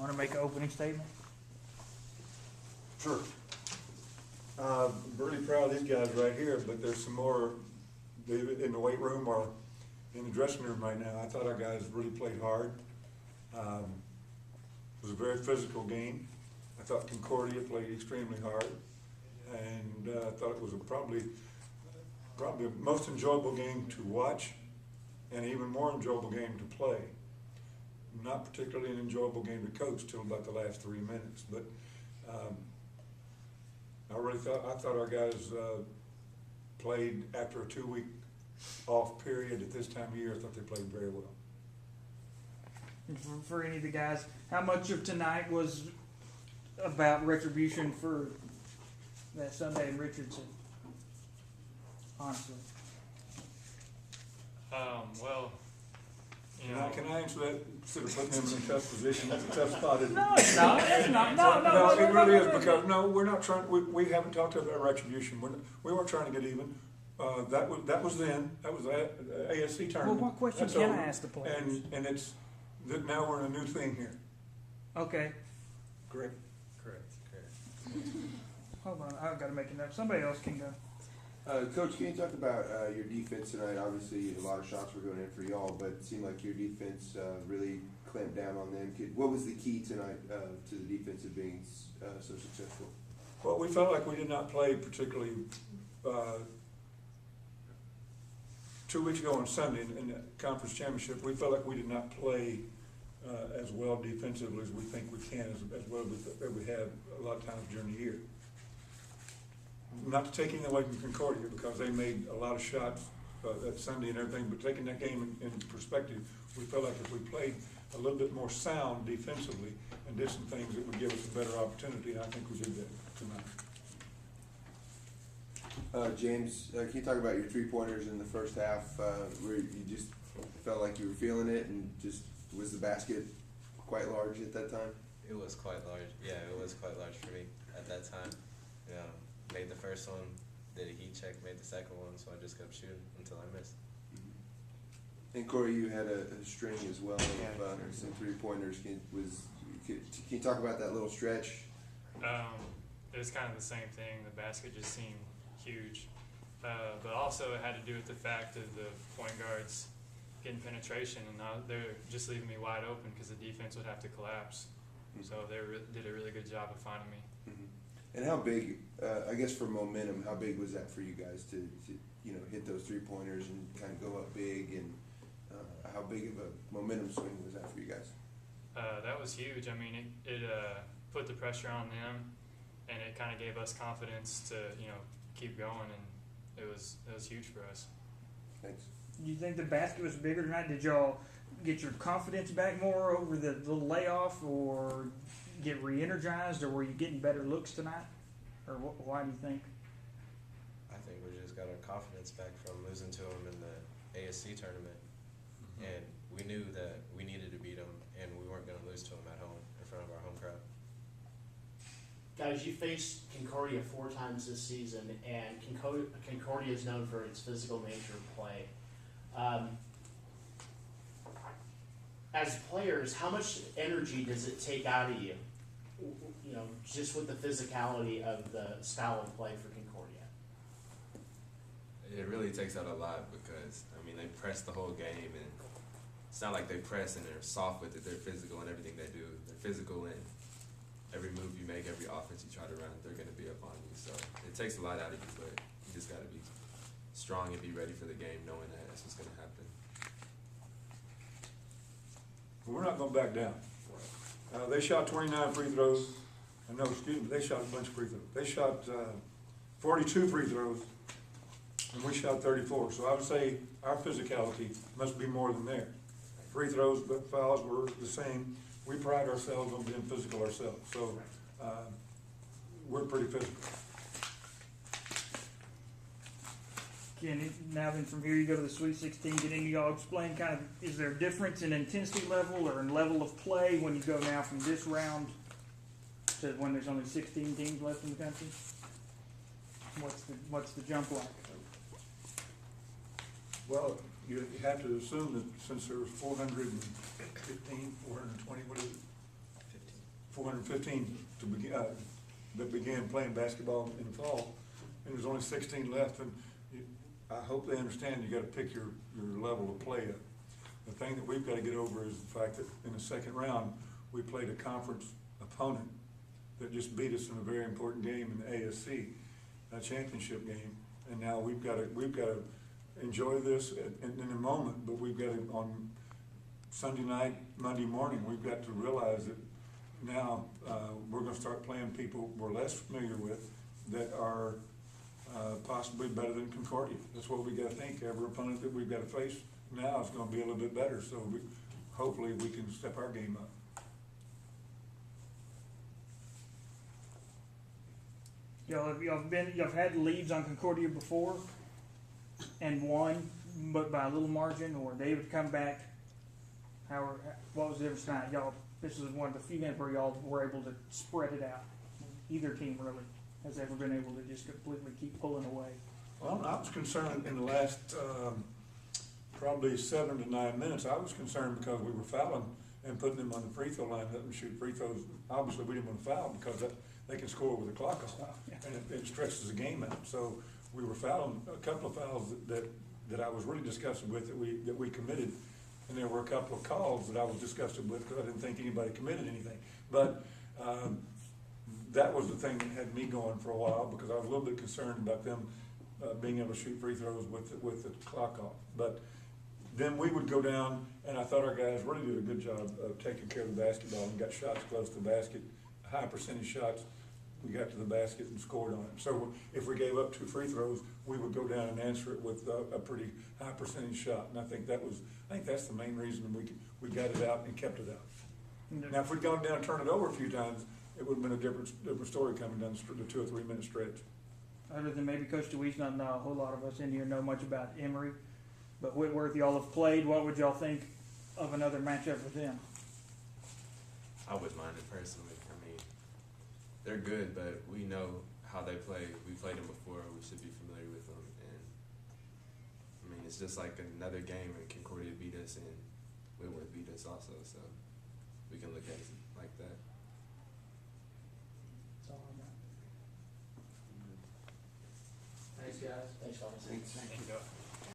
Want to make an opening statement? Sure. I'm really proud of these guys right here, but there's some more in the weight room or in the dressing room right now. I thought our guys really played hard. It was a very physical game. I thought Concordia played extremely hard, and I thought it was probably the most enjoyable game to watch, and even more enjoyable game to play. Not particularly an enjoyable game to coach till about the last 3 minutes, but I thought our guys played after a 2-week off period at this time of year. I thought they played very well. For any of the guys, how much of tonight was about retribution for that Sunday in Richardson? Honestly. Well, you know. Can I answer that instead of putting them in a tough position? It's a tough spot, isn't it? No, it's not. It's not. No, it really is, because we're not trying. We haven't talked about retribution. We weren't trying to get even. That was then. That was the ASC tournament. Well, what question That's can over. I ask the players? And it's that now we're in a new thing here. Okay. Correct. Hold on. I've got to make a note. Somebody else can go. Coach, can you talk about your defense tonight? Obviously, a lot of shots were going in for y'all, but it seemed like your defense really clamped down on them. What was the key tonight to the defense of being so successful? Well, we felt like we did not play particularly 2 weeks ago on Sunday in the conference championship. We felt like we did not play as well defensively as we think we can, as well as we have a lot of times during the year. Not to take anything away from Concordia, because they made a lot of shots that Sunday and everything, but taking that game in perspective, we felt like if we played a little bit more sound defensively and did some things, it would give us a better opportunity, and I think we did that tonight. James, can you talk about your three-pointers in the first half, where you just felt like you were feeling it, and just was the basket quite large at that time? It was quite large. Yeah, it was quite large for me at that time. Yeah, made the first one, did a heat check, made the second one, so I just kept shooting until I missed. And Cory, you had a string as well of some three-pointers. Can you talk about that little stretch? It was kind of the same thing. The basket just seemed huge, but also it had to do with the fact of the point guards getting penetration, and they're just leaving me wide open because the defense would have to collapse. So they did a really good job of finding me. And how big, I guess for momentum, how big was that for you guys to hit those three-pointers and kind of go up big, and how big of a momentum swing was that for you guys? That was huge. I mean, it put the pressure on them, and it kind of gave us confidence to keep going, and it was huge for us. Thanks. Do you think the basket was bigger tonight? Did y'all get your confidence back more over the little layoff, or get re-energized, or were you getting better looks tonight? Or why do you think? I think we just got our confidence back from losing to them in the ASC tournament, and we knew that we needed to beat them, and we weren't going to lose to them at home in front of our home crowd. Guys, you faced Concordia 4 times this season, and Concordia is known for its physical nature of play. As players, how much energy does it take out of you, just with the physicality of the style of play for Concordia? It really takes out a lot, because, they press the whole game, and it's not like they press and they're soft with it. They're physical in everything they do. They're physical in every move you make, every offense you try to run, they're going to be up on you. So it takes a lot out of you, but you just got to be strong and be ready for the game, knowing that that's what's going to happen. Well, we're not going to back down. They shot 29 free throws. They shot a bunch of free throws. They shot 42 free throws, and we shot 34. So I would say our physicality must be more than theirs. Free throws, but fouls were the same. We pride ourselves on being physical ourselves. So we're pretty physical. Ken, now then from here you go to the Sweet 16. Did any of y'all explain kind of, is there a difference in intensity level or in level of play when you go now from this round to when there's only 16 teams left in the country? What's the jump like? Well, you have to assume that since there was 415, 420, what is it? 415 to begin, that began playing basketball in the fall, and there's only 16 left, and I hope they understand you gotta pick your level of play up. The thing that we've gotta get over is the fact that in the second round, we played a conference opponent that just beat us in a very important game in the ASC, a championship game, and now we've gotta enjoy this in a moment, but we've gotta, on Sunday night, Monday morning, we've got to realize that now, we're gonna start playing people we're less familiar with that are, possibly better than Concordia. That's what we gotta think. Every opponent that we've gotta face now is gonna be a little bit better, so hopefully we can step our game up. Y'all had leads on Concordia before and won, but by a little margin, or they would come back. What was the difference tonight? This is one of the few games where y'all were able to spread it out. Either team really has ever been able to just completely keep pulling away. Well, I was concerned in the last, probably 7 to 9 minutes. I was concerned because we were fouling and putting them on the free throw line, letting them shoot free throws. Obviously, we didn't want to foul because they can score with the clock off, and it stretches the game out. So we were fouling a couple of fouls that I was really disgusted with that we committed, and there were a couple of calls that I was disgusted with because I didn't think anybody committed anything. But that was the thing that had me going for a while because I was a little bit concerned about them being able to shoot free throws with the clock off. But then we would go down, and I thought our guys really did a good job of taking care of the basketball and got shots close to the basket, high percentage shots. We got to the basket and scored on it. So if we gave up 2 free throws, we would go down and answer it with a pretty high percentage shot. And I think that's the main reason we got it out and kept it out. Now, if we'd gone down and turned it over a few times, it would have been a different story coming down the 2 or 3 minute stretch. Other than maybe Coach DeWeese, not a whole lot of us in here know much about Emory, but Whitworth, y'all have played. What would y'all think of another matchup with them? I wouldn't mind it personally. I mean, they're good, but we know how they play. We played them before. We should be familiar with them. And I mean, it's just like another game, and Concordia beat us, and Whitworth beat us also. So we can look at it like that. That's all I got. Thanks, guys. Thanks, fellas. Thanks. Thank you.